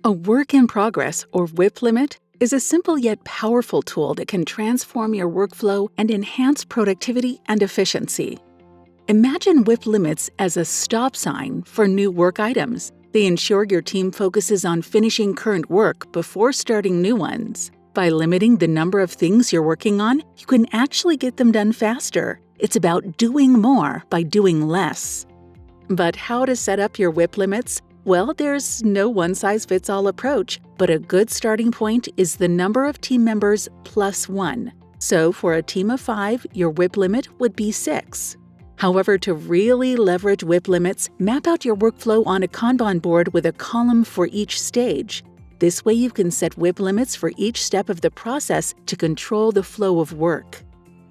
A work in progress, or WIP limit, is a simple yet powerful tool that can transform your workflow and enhance productivity and efficiency. Imagine WIP limits as a stop sign for new work items. They ensure your team focuses on finishing current work before starting new ones. By limiting the number of things you're working on, you can actually get them done faster. It's about doing more by doing less. But how to set up your WIP limits? Well, there's no one-size-fits-all approach, but a good starting point is the number of team members plus 1. So for a team of 5, your WIP limit would be 6. However, to really leverage WIP limits, map out your workflow on a Kanban board with a column for each stage. This way you can set WIP limits for each step of the process to control the flow of work.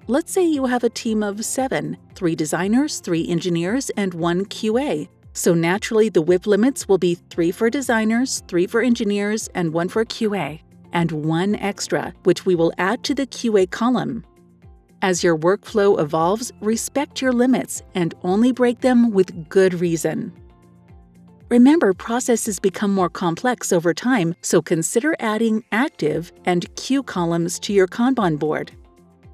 Let's say you have a team of 7, 3 designers, 3 engineers, and 1 QA. So naturally, the WIP limits will be 3 for designers, 3 for engineers, and 1 for QA, and 1 extra, which we will add to the QA column. As your workflow evolves, respect your limits and only break them with good reason. Remember, processes become more complex over time, so consider adding active and queue columns to your Kanban board.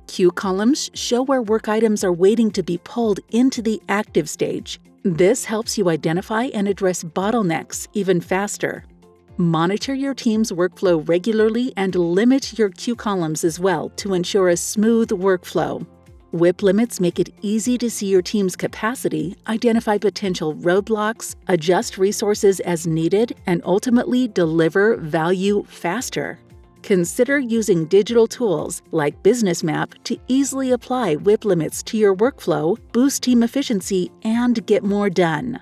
Queue columns show where work items are waiting to be pulled into the active stage. This helps you identify and address bottlenecks even faster. Monitor your team's workflow regularly and limit your queue columns as well to ensure a smooth workflow. WIP limits make it easy to see your team's capacity, identify potential roadblocks, adjust resources as needed, and ultimately deliver value faster. Consider using digital tools like Businessmap to easily apply WIP limits to your workflow, boost team efficiency, and get more done.